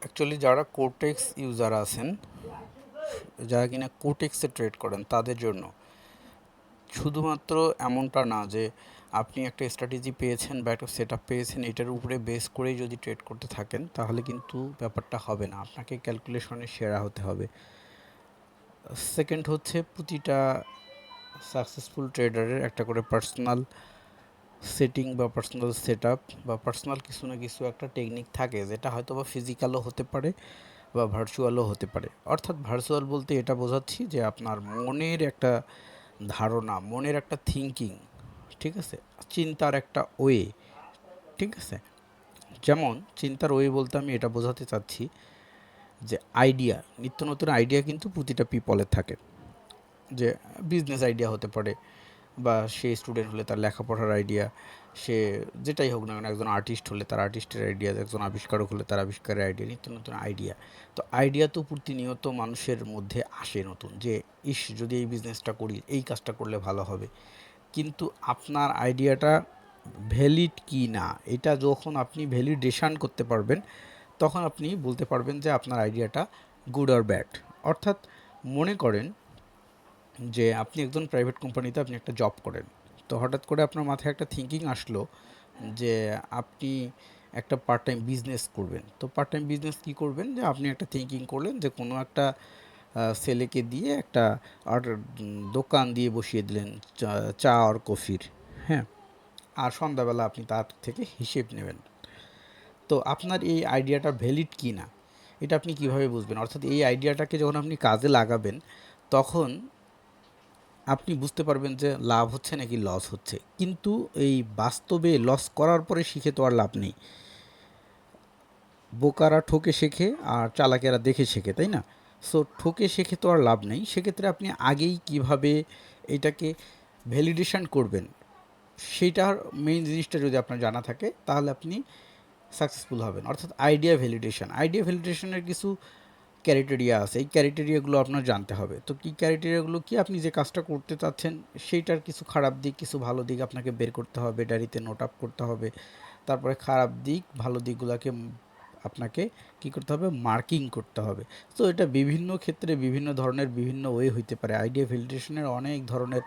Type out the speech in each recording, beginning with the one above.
Actually যারা Quotex user আছেন, যারা কিনা কোটেক্সে ট্রেড করেন, তাদের জন্য শুধুমাত্র এমনটা না যে আপনি একটা স্ট্র্যাটেজি পেয়েছেন বা একটা সেট আপ পেয়েছেন, এটার উপরে বেস করেই যদি ট্রেড করতে থাকেন তাহলে কিন্তু ব্যাপারটা হবে না। আপনাকে ক্যালকুলেশনে সেরা হতে হবে। সেকেন্ড হচ্ছে, প্রতিটা সাকসেসফুল ট্রেডারের একটা করে পার্সোনাল সেটিং বা পার্সোনাল সেট আপ বা পার্সোনাল কিছু না কিছু একটা টেকনিক থাকে, যেটা হয়তো বা ফিজিক্যালও হতে পারে বা ভার্চুয়ালও হতে পারে। অর্থাৎ ভার্চুয়াল বলতে এটা বোঝাচ্ছি যে আপনার মনের একটা ধারণা, মনের একটা থিঙ্কিং, ঠিক আছে, চিন্তার একটা ওয়ে, ঠিক আছে। যেমন চিন্তার ওয়ে বলতে আমি এটা বোঝাতে চাচ্ছি যে আইডিয়া, নিত্য নতুন আইডিয়া কিন্তু প্রতিটা পিপলের থাকে। যে বিজনেস আইডিয়া হতে পারে, বা সে স্টুডেন্ট হলে তার লেখাপড়ার আইডিয়া, সে যেটাই হোক না কেন, একজন আর্টিস্ট হলে তার আর্টিস্টের আইডিয়া, একজন আবিষ্কারক হলে তার আবিষ্কারের আইডিয়া, নিত্য নতুন আইডিয়া। তো আইডিয়া তো প্রতিনিয়ত মানুষের মধ্যে আসে নতুন, যে যদি এই বিজনেসটা করি, এই কাজটা করলে ভালো হবে। কিন্তু আপনার আইডিয়াটা ভ্যালিড কি না, এটা যখন আপনি ভ্যালিডেশন করতে পারবেন, তখন আপনি বলতে পারবেন যে আপনার আইডিয়াটা গুড অর ব্যাড। অর্থাৎ মনে করেন যে আপনি একজন প্রাইভেট কোম্পানিতে আপনি একটা জব করেন, তো হঠাৎ করে আপনার মাথায় একটা থিঙ্কিং আসলো যে আপনি একটা পার্ট টাইম বিজনেস করবেন। তো পার্ট টাইম বিজনেস কী করবেন, যে আপনি একটা থিঙ্কিং করলেন যে কোনো একটা ছেলেকে দিয়ে একটা আর দোকান দিয়ে বসিয়ে দিলেন চা আর কফির, হ্যাঁ, আর সন্ধ্যাবেলা আপনি তার থেকে হিসেব নেবেন। তো আপনার এই আইডিয়াটা ভ্যালিড কি না, এটা আপনি কিভাবে বুঝবেন? অর্থাৎ এই আইডিয়াটাকে যখন আপনি কাজে লাগাবেন, তখন আপনি বুঝতে পারবেন যে লাভ হচ্ছে নাকি লস হচ্ছে। কিন্তু এই বাস্তবে লস করার পরে শিখে তো আর লাভ নেই। বোকারা ঠকে শেখে আর চালাকেরা দেখে শেখে, তাই না? সো ঠকে শেখে তো আর লাভ নেই। সেক্ষেত্রে আপনি আগেই কিভাবে এটাকে ভ্যালিডেশন করবেন, সেইটার মেইন জিনিসটা যদি আপনার জানা থাকে, তাহলে আপনি সাকসেসফুল হবেন। অর্থাৎ আইডিয়া ভ্যালিডেশনের কিছু ক্যারিটেরিয়া আছে, এই ক্যারিটেরিয়াগুলো আপনার জানতে হবে। তো কী ক্যারিটেরিয়াগুলো কি? আপনি যে কাজটা করতে চাচ্ছেন সেইটার কিছু খারাপ দিক, কিছু ভালো দিক আপনাকে বের করতে হবে, ডায়েরিতে নোট আপ করতে হবে। তারপরে খারাপ দিক, ভালো দিকগুলোকে আপনাকে কী করতে হবে? মার্কিং করতে হবে। তো এটা বিভিন্ন ক্ষেত্রে বিভিন্ন ধরনের বিভিন্ন ওয়ে হইতে পারে। আইডিয়া ভ্যালিডেশনের অনেক ধরনের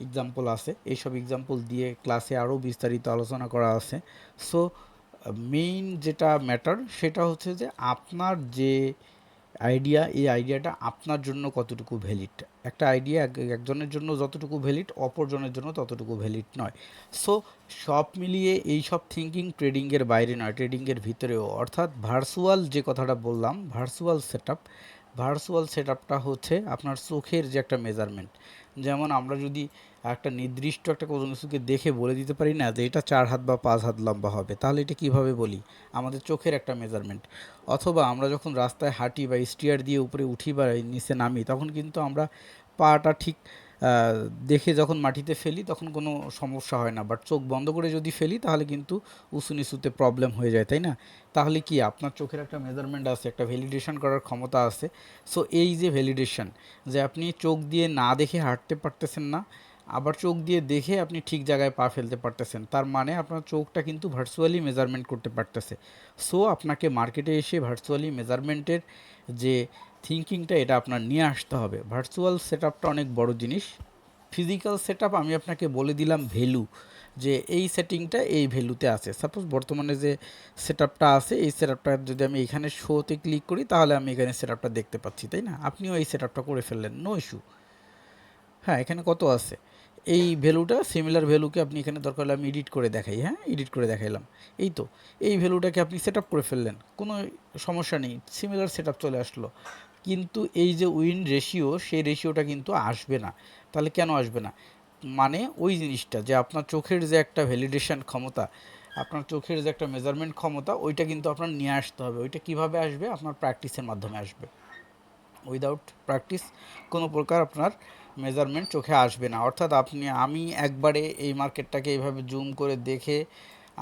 এক্সাম্পল আছে, এইসব এক্সাম্পল দিয়ে ক্লাসে আরও বিস্তারিত আলোচনা করা আছে। সো মেইন যেটা ম্যাটার সেটা হচ্ছে যে আপনার যে আইডিয়া, এই আইডিয়াটা আপনার জন্য কতটুকু ভ্যালিড। একটা আইডিয়া একজনের জন্য যতটুকু ভ্যালিড, অপরজনের জন্য ততটুকু ভ্যালিড নয়। সো সব মিলিয়ে এই সব থিঙ্কিং ট্রেডিংয়ের বাইরে নয়, ট্রেডিংয়ের ভিতরেও। অর্থাৎ ভার্চুয়াল যে কথাটা বললাম, ভার্চুয়াল সেট আপটা হচ্ছে আপনার চোখের যে একটা মেজারমেন্ট। যেমন আমরা যদি একটা নির্দিষ্ট একটা কোনো কিছুকে দেখে বলে দিতে পারি না যে এটা 4 হাত বা 5 হাত লম্বা হবে, তাহলে এটা কিভাবে বলি? আমাদের চোখের একটা মেজারমেন্ট। অথবা আমরা যখন রাস্তায় হাঁটি বা স্টিয়ার দিয়ে উপরে উঠি বা নিচে নামি, তখন কিন্তু আমরা পাটা ঠিক দেখে যখন মাটিতে ফেলি তখন কোনো সমস্যা হয় না, বাট চোখ বন্ধ করে যদি ফেলি তাহলে কিন্তু উঁচু নিচুতে প্রবলেম হয়ে যায়, তাই না? তাহলে কি আপনার চোখের একটা মেজারমেন্ট আছে, একটা ভ্যালিডেশন করার ক্ষমতা আছে। সো এই যে ভ্যালিডেশন, যে আপনি চোখ দিয়ে না দেখে হাঁটতে পারতেছেন না, আবার চোখ দিয়ে দেখে আপনি ঠিক জায়গায় পা ফেলতে পারতেছেন, তার মানে আপনার চোখটা কিন্তু ভার্চুয়ালি মেজারমেন্ট করতে পারতেছে। সো আপনাকে মার্কেটে এসে ভার্চুয়ালি মেজারমেন্টের যে থিঙ্কিংটা, এটা আপনার নিয়ে আসতে হবে। ভার্চুয়াল সেট আপটা অনেক বড় জিনিস। ফিজিক্যাল সেট আপ আমি আপনাকে বলে দিলাম ভ্যালু, যে এই সেটিংটা এই ভ্যালুতে আছে। সাপোজ বর্তমানে যে সেট আপটা আছে, এই সেট আপটা যদি আমি এখানে শোতে ক্লিক করি, তাহলে আমি এখানে সেট আপটা দেখতে পাচ্ছি, তাই না? আপনিও এই সেট আপটা করে ফেললেন, নো ইস্যু। হ্যাঁ, এখানে কত আছে, এই ভ্যালুটা, সিমিলার ভ্যালুকে আপনি এখানে দরকার হলে আমি এডিট করে দেখাই, হ্যাঁ, এডিট করে দেখাইলাম। এই তো, এই ভ্যালুটাকে আপনি সেট আপ করে ফেললেন, কোনো সমস্যা নেই, সিমিলার সেট আপ চলে আসলো। কিন্তু এই যে উইন রেশিও, সেই রেশিওটা কিন্তু আসবে না। তাহলে কেন আসবে না? মানে ওই জিনিসটা, যে আপনার চোখের যে একটা ভ্যালিডেশন ক্ষমতা, আপনার চোখের যে একটা মেজারমেন্ট ক্ষমতা, ওইটা কিন্তু আপনার নিয়ে আসতে হবে। ওইটা কিভাবে আসবে? আপনার প্র্যাকটিসের মাধ্যমে আসবে। উইদাউট প্র্যাকটিস কোনো প্রকার আপনার মেজারমেন্ট চোখে আসবে না। অর্থাৎ আমি একবারে এই মার্কেটটাকে এইভাবে জুম করে দেখে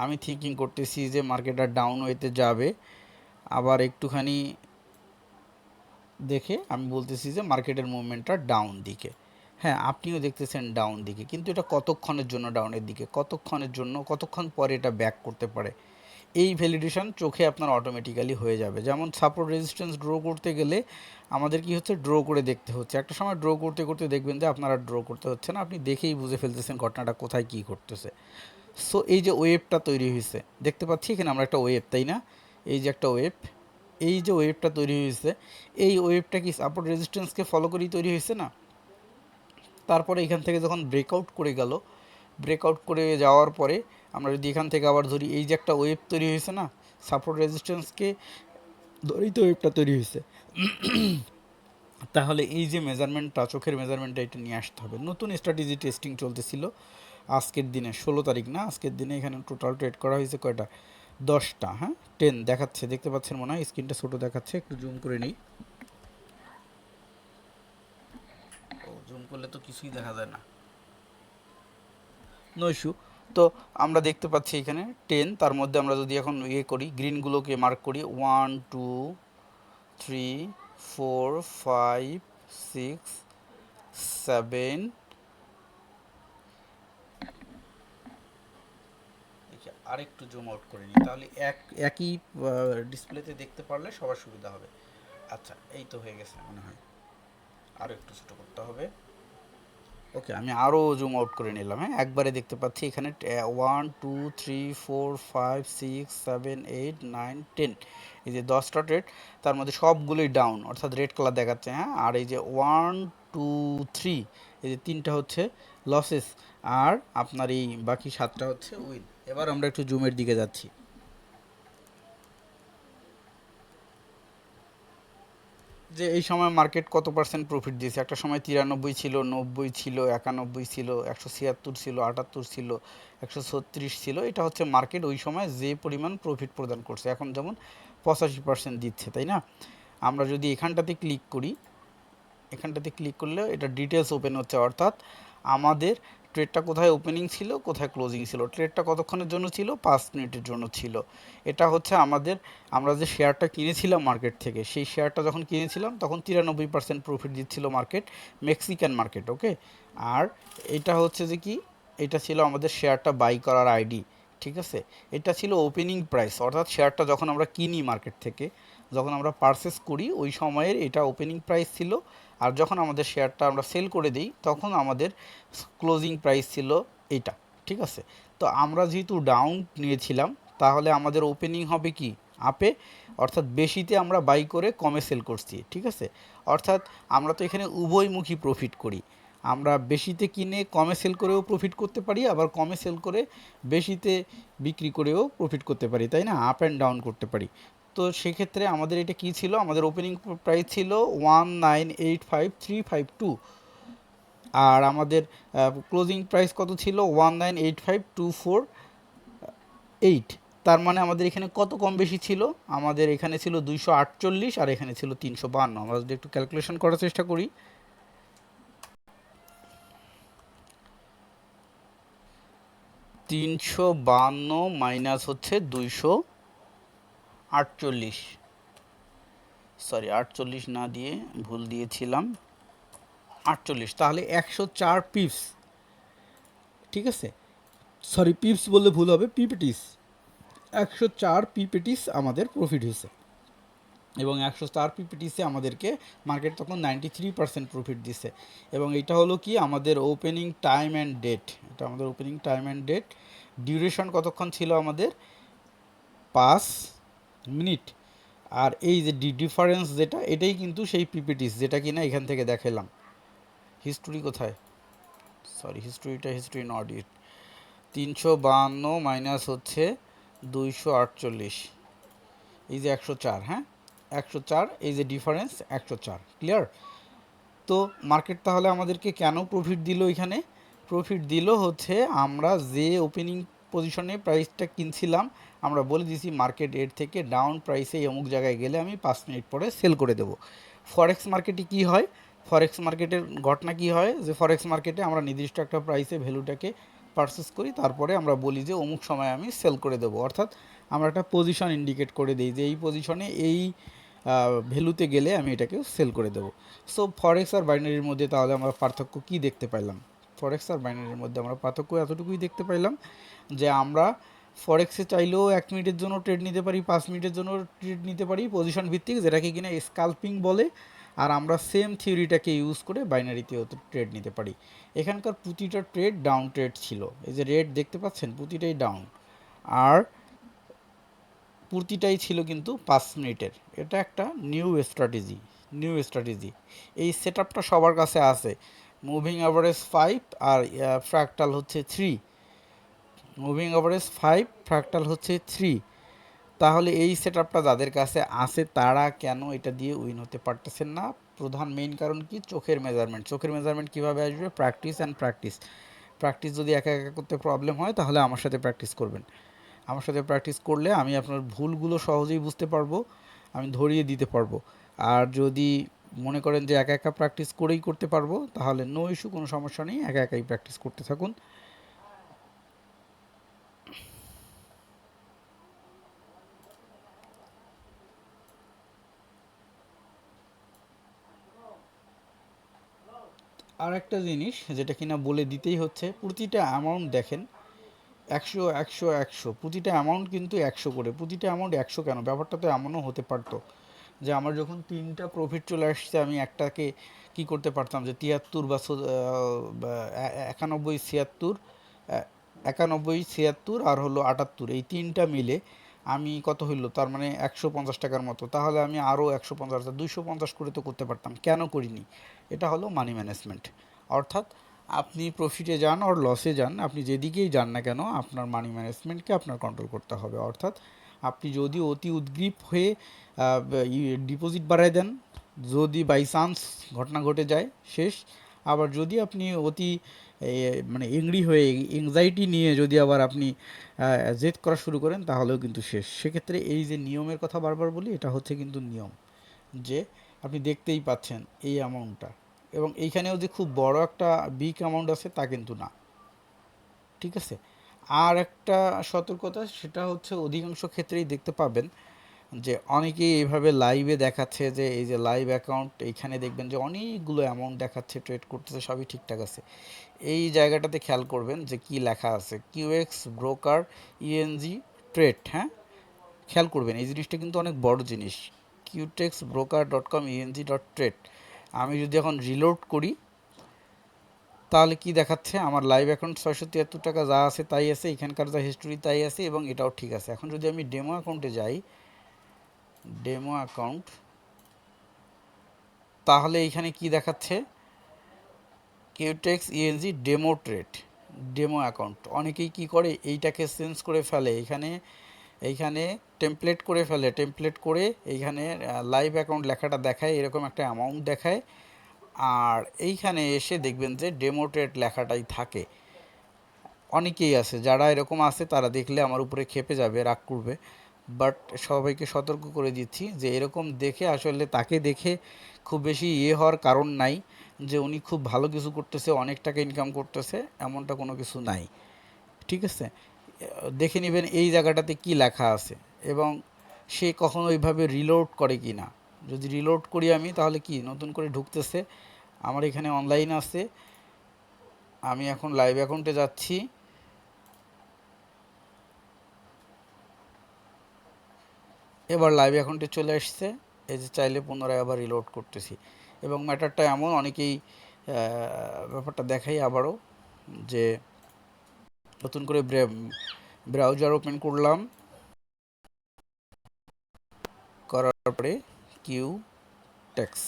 আমি থিঙ্কিং করতেছি যে মার্কেটটা ডাউন ওয়েতে যাবে, আবার একটুখানি দেখে আমি বলতেছি যে মার্কেটের মুভমেন্টটা ডাউন দিকে। হ্যাঁ, আপনিও দেখতেছেন ডাউন দিকে, কিন্তু এটা কতক্ষণের জন্য ডাউনের দিকে, কতক্ষণের জন্য, কতক্ষণ পরে এটা ব্যাক করতে পারে, এই ভ্যালিডেশন চোখে আপনার অটোমেটিক্যালি হয়ে যাবে। যেমন সাপোর্ট রেজিস্ট্যান্স ড্র করতে গেলে আমাদের কি হচ্ছে, ড্র করে দেখতে হচ্ছে। একটা সময় ড্র করতে করতে দেখবেন যে আপনারা ড্র করতে হচ্ছে না, আপনি দেখেই বুঝে ফেলতেছেন ঘটনাটা কোথায় কী করতেছে। সো এই যে ওয়েভটা তৈরি হয়েছে দেখতে পাচ্ছি এখানে আমরা একটা ওয়েভ, তাই না? এই যে একটা ওয়েভ, এই যে ওয়েভটা তৈরি হয়েছে, এই ওয়েভটা কি সাপোর্ট রেজিস্ট্যান্সকে ফলো করেই তৈরি হয়েছে না? তারপরে এখান থেকে যখন ব্রেকআউট করে গেল, ব্রেকআউট করে যাওয়ার পরে আমরা যদি এখান থেকে আবার ধরি, এই যে একটা ওয়েভ তৈরি হয়েছে না, সাপোর্ট রেজিস্ট্যান্সকে ধরেই তো ওয়েভটা তৈরি হয়েছে। তাহলে এই যে মেজারমেন্টটা, চোখের মেজারমেন্টটা, এটা নিয়ে আসতে হবে। নতুন স্ট্র্যাটেজি টেস্টিং চলতেছিল আজকের দিনে, 16 তারিখ না, আজকের দিনে এখানে টোটাল ট্রেড করা হয়েছে কয়টা, 10টা। হ্যাঁ, 10 দেখাচ্ছে, দেখতে পাচ্ছেন মনে হয়, স্ক্রিনটা ছোটো দেখাচ্ছে, একটু জুম করে নিই। ও জুম করলে তো কিছুই দেখা যায় না, নো ইস্যু। তো আমরা দেখতে পাচ্ছি এখানে 10, তার মধ্যে আমরা যদি এখন ইয়ে করি, গ্রিনগুলোকে মার্ক করি, 1 2 3 4 5 6 7, আরেকটু জুম আউট করে নিই, তাহলে একই ডিসপ্লেতে দেখতে পারলে সবার সুবিধা হবে। আচ্ছা, এই তো হয়ে গেছে মনে হয়, আরও একটু ছোটো করতে হবে। ওকে, আমি আরও জুম আউট করে নিলাম। হ্যাঁ, একবারে দেখতে পাচ্ছি এখানে 1 2 3 4 5 6 7 8 9 10, এই যে 10টা ট্রেড, তার মধ্যে সবগুলোই ডাউন, অর্থাৎ রেড কালার দেখাচ্ছে। হ্যাঁ, আর এই যে 1 2 3, এই যে 3টা হচ্ছে লসেস, আর আপনার এই বাকি 7টা হচ্ছে উইন। এবার আমরা একটু জুমের দিকে যাচ্ছি। যে এই সময় মার্কেট কত পার্সেন্ট প্রফিট দিয়েছে, একটা সময় 93 ছিল, 90 ছিল, 91 ছিল, 176 ছিল, 78 ছিল, 136 ছিল। এটা হচ্ছে মার্কেট ওই সময় যে পরিমাণ প্রফিট প্রদান করছে। এখন যেমন 85% দিচ্ছে, তাই না? আমরা যদি এখানটাতে ক্লিক করি, এখানটাতে ক্লিক করলে এটা ডিটেলস ওপেন হচ্ছে, অর্থাৎ আমাদের ট্রেডটা কোথায় ওপেনিং ছিল, কোথায় ক্লোজিং ছিল, ট্রেডটা কতক্ষণের জন্য ছিল, 5 মিনিটের জন্য ছিল। এটা হচ্ছে আমাদের, আমরা যে শেয়ারটা কিনেছিলাম মার্কেট থেকে, সেই শেয়ারটা যখন কিনেছিলাম তখন 93% প্রফিট দিচ্ছিল মার্কেট, মেক্সিকান মার্কেট। ওকে, আর এটা হচ্ছে যে কি, এটা ছিল আমাদের শেয়ারটা বাই করার আইডি, ঠিক আছে? এটা ছিল ওপেনিং প্রাইস, অর্থাৎ শেয়ারটা যখন আমরা কিনি মার্কেট থেকে, যখন আমরা পারচেস করি ওই সময়ের এটা ওপেনিং প্রাইস ছিল। আর যখন আমাদের শেয়ারটা আমরা সেল করে দিই তখন আমাদের ক্লোজিং প্রাইস ছিল এইটা, ঠিক আছে? তো আমরা যেহেতু ডাউন নিয়েছিলাম, তাহলে আমাদের ওপেনিং হবে কি, আপে, অর্থাৎ বেশিতে আমরা বাই করে কমে সেল করছি, ঠিক আছে? অর্থাৎ আমরা তো এখানে উভয়মুখী প্রফিট করি, আমরা বেশিতে কিনে কমে সেল করেও প্রফিট করতে পারি, আবার কমে সেল করে বেশিতে বিক্রি করেও প্রফিট করতে পারি, তাই না? আপ অ্যান্ড ডাউন করতে পারি। তো সেক্ষেত্রে আমাদের এটা কী ছিল, আমাদের ওপেনিং প্রাইস ছিল 1985352, আর আমাদের ক্লোজিং প্রাইস কত ছিল, 1985248। তার মানে আমাদের এখানে কত কম বেশি ছিল, আমাদের এখানে ছিল 248 আর এখানে ছিল 352। আমরা যদি একটু ক্যালকুলেশন করার চেষ্টা করি, 352 মাইনাস হচ্ছে 248, সরি 48 না দিয়ে ভুল দিয়েছিলাম, 48, তাহলে 104 পিপস, ঠিক আছে? সরি, পিপস বললে ভুল হবে, পিপিটিস, 104 পিপিটিস আমাদের প্রফিট হয়েছে। এবং 104 পিপিটিসে আমাদেরকে মার্কেট তখন 93% প্রফিট দিছে। এবং এটা হলো কি, আমাদের ওপেনিং টাইম অ্যান্ড ডেট, এটা আমাদের opening time and date. Duration কতক্ষণ ছিল আমাদের, 5 মিনিট। আর এই যে ডিফারেন্স যেটা, এটাই কিন্তু সেই পিপিটিস যেটা কিনা এখান থেকে দেখালাম। হিস্টোরি কোথায়, sorry history not it, 352 minus হচ্ছে 248, এই যে 104, হ্যাঁ 104, এই যে ডিফারেন্স 104, ক্লিয়ার? তো মার্কেট তাহলে আমাদেরকে কেন প্রফিট দিল, এখানে প্রফিট দিল হচ্ছে আমরা যে ওপেনিং পজিশনে প্রাইসটা কিনছিলাম, আমরা বলে দিয়েছি মার্কেট এর থেকে ডাউন প্রাইসে অমুক জায়গায় গেলে আমি 5 মিনিট পরে সেল করে দেবো। ফরেক্স মার্কেটে কি হয়, ফরেক্স মার্কেটের ঘটনা কি হয়, যে ফরেক্স মার্কেটে আমরা নির্দিষ্ট একটা প্রাইসে ভ্যালুটাকে পারচেস করি, তারপরে আমরা বলি যে অমুক সময় আমি সেল করে দেবো, অর্থাৎ আমরা একটা পজিশন ইন্ডিকেট করে দিই যে এই পজিশনে এই ভ্যালুতে গেলে আমি এটাকে সেল করে দেবো। সো ফরেক্স আর বাইনারির মধ্যে তাহলে আমরা পার্থক্য কি দেখতে পাইলাম, ফরেক্স আর বাইনারির মধ্যে আমরা পার্থক্য এতটুকুই দেখতে পাইলাম যে আমরা ফরেক্সে চাইলেও 1 মিনিটের জন্য ট্রেড নিতে পারি, 5 মিনিটের জন্য ট্রেড নিতে পারি পজিশন ভিত্তিক, যেটাকে কিনা স্কাল্পিং বলে। আর আমরা সেম থিওরিটাকে ইউজ করে বাইনারিতেও ট্রেড নিতে পারি। এখানকার প্রতিটা ট্রেড ডাউন ট্রেড ছিল, এই যে রেড দেখতে পাচ্ছেন প্রতিটাই ডাউন, আর প্রতিটাই ছিল কিন্তু 5 মিনিটের। এটা একটা নিউ স্ট্র্যাটেজি। এই সেট আপটা সবার কাছে আছে। মুভিং অ্যাভারেজ 5 আর ফ্র্যাকটাল হচ্ছে 3। মুভিং অ্যাভারেজ 5, ফ্র্যাকটাল হচ্ছে 3। তাহলে এই সেট আপটা যাদের কাছে আছে তারা কেন এটা দিয়ে উইন হতে পারতেছেন না? প্রধান মেইন কারণ কি? চোখের মেজারমেন্ট কীভাবে আসবে? প্র্যাকটিস যদি একা একা করতে প্রবলেম হয় তাহলে আমার সাথে প্র্যাকটিস করবেন। আমার সাথে প্র্যাকটিস করলে আমি আপনার ভুলগুলো সহজেই বুঝতে পারবো, আমি ধরিয়ে দিতে পারবো। আর যদি মনে করেন যে একা একা প্র্যাকটিস করেই করতে পারবো, তাহলে নো ইস্যু, কোনো সমস্যা নেই, একা একাই প্র্যাকটিস করতে থাকুন। আর একটা জিনিস যেটা কিনা বলে দিতেই হচ্ছে, প্রতিটা অ্যামাউন্ট দেখেন 100 প্রতিটা অ্যামাউন্ট কিন্তু 100 করে। প্রতিটা অ্যামাউন্ট 100 কেন? ব্যাপারটা তো এমনও হতে পারতো যে আমার যখন 3টা প্রফিট চলে আসছে, আমি একটাকে কি করতে পারতাম যে 73 বা 91, 76, 91, 76 আর হলো 78, এই 3টা মিলে আমি কত হইলো, তার মানে 150 টাকার মতো। তাহলে আমি আরও 150, 250 করে তো করতে পারতাম, কেন করিনি? এটা হলো মানি ম্যানেজমেন্ট। অর্থাৎ আপনি প্রফিটে যান আর লসে যান, আপনি যেদিকেই যান না কেন, আপনার মানি ম্যানেজমেন্টকে আপনার কন্ট্রোল করতে হবে। অর্থাৎ আপনি যদি অতি উদ্গ্রীব হয়ে ডিপোজিট বাড়ায় দেন, যদি বাই চান্স ঘটনা ঘটে যায়, শেষ। আবার যদি আপনি অতি মানে এংরি হয়ে, এংজাইটি নিয়ে যদি আবার আপনি জেদ করা শুরু করেন, তাহলেও কিন্তু শেষ। সেক্ষেত্রে এই যে নিয়মের কথা বারবার বলি, এটা হচ্ছে কিন্তু নিয়ম, যে আপনি দেখতেই পাচ্ছেন এই অ্যামাউন্টটা, এবং এইখানেও যে খুব বড় একটা বিগ অ্যামাউন্ট আছে তা কিন্তু না, ঠিক আছে। আর একটা সতর্কতা, সেটা হচ্ছে অধিকাংশ ক্ষেত্রেই দেখতে পাবেন যে অনেকেই এইভাবে লাইভে দেখাচ্ছে যে এই যে লাইভ অ্যাকাউন্ট, এইখানে দেখবেন যে অনেকগুলো অ্যামাউন্ট দেখাচ্ছে, ট্রেড করতেছে, সবই ঠিকঠাক আছে। এই জায়গাটাতে খেয়াল করবেন যে কি লেখা আছে, কিউএক্স ব্রোকার ইএনজি ট্রেড। হ্যাঁ, খেয়াল করবেন, এই জিনিসটা কিন্তু অনেক বড় জিনিস। qtexbroker.com eng.trade। আমি যদি এখন রিলোড করি, তাহলে কি দেখাচ্ছে? আমার লাইভ অ্যাকাউন্ট 673 টাকা যা আছে তাই আছে, এখানকার যা হিস্টোরি তাই আছে, এবং এটাও ঠিক আছে। এখন যদি আমি ডেমো অ্যাকাউন্টে যাই, ডেমো অ্যাকাউন্ট, তাহলে এইখানে কি দেখাচ্ছে? কিউটেক্স ইএনজি ডেমো অ্যাকাউন্ট। অনেকেই কি করে, এইটাকে চেঞ্জ করে ফেলে, এইখানে টেমপ্লেট করে এইখানে লাইভ অ্যাকাউন্ট লেখাটা দেখায়, এরকম একটা অ্যামাউন্ট দেখায়, আর এইখানে এসে দেখবেন যে ডেমো ট্রেড লেখাটাই থাকে। অনেকেই আছে যারা এরকম আছে, তারা দেখলে আমার উপরে ক্ষেপে যাবে, রাগ করবে, বাট সবাইকে সতর্ক করে দিচ্ছি যে এরকম দেখে আসলে তাকে দেখে খুব বেশি হওয়ার কারণ নাই, যে উনি খুব ভালো কিছু করতেছে, অনেক টাকা ইনকাম করতেছে, এমনটা কোনো কিছু নাই, ঠিক আছে। দেখে নেবেন এই জায়গাটাতে কি লেখা আছে, এবং সে কখনো ওইভাবে রিলোড করে কি না। যদি রিলোড করি আমি, তাহলে কি নতুন করে ঢুকতেছে, আমার এখানে অনলাইন আছে, আমি এখন লাইভ অ্যাকাউন্টে যাচ্ছি, এবার লাইভ অ্যাকাউন্টে চলে আসছে, এই যে চাইলে পুনরায় আবার রিলোড করতেছি। এবং ম্যাটারটা এমন, অনেকেই ব্যাপারটা দেখাই আবারও, যে নতুন করে ব্রাউজার ওপেন করলাম, করার পরে কিউটেক্স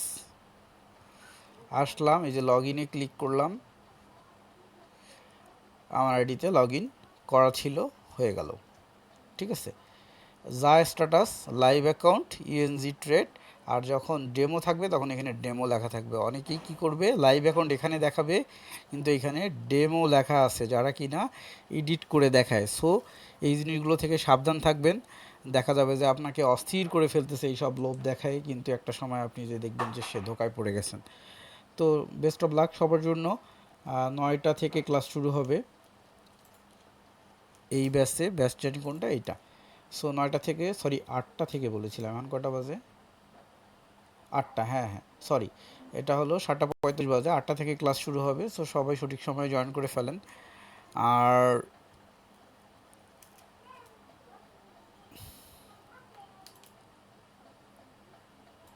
আসলাম, এই যে লগ ইনে ক্লিক করলাম, আমার আইডিতে লগ ইন করা ছিল, হয়ে গেল, ঠিক আছে। যা স্ট্যাটাস লাইভ অ্যাকাউন্ট ইএনজি ট্রেড, আর যখন ডেমো থাকবে তখন এখানে ডেমো লেখা থাকবে। অনেকেই কি করবে, লাইভ অ্যাকাউন্ট এখানে দেখাবে, কিন্তু এখানে ডেমো লেখা আছে, যারা কি না এডিট করে দেখায়। সো এই জিনিসগুলো থেকে সাবধান থাকবেন। দেখা যাবে যে আপনাকে অস্থির করে ফেলতেছে এই সব লোভ দেখায়, কিন্তু একটা সময় আপনি যে দেখবেন যে সে ধোকায় পড়ে গেছেন। তো বেস্ট অফ লাক সবার জন্য। 9টা থেকে ক্লাস শুরু হবে এই ব্যাচ জানি কোনটা, এইটা। সো 9টা থেকে, সরি 8টা থেকে বলেছিলাম, এখন কটা বাজে? 8টা, হ্যাঁ হ্যাঁ, সরি, এটা হলো 7:35 বাজে, 8টা থেকে ক্লাস শুরু হবে। সো সবাই সঠিক সময়ে জয়েন করে ফেলেন। আর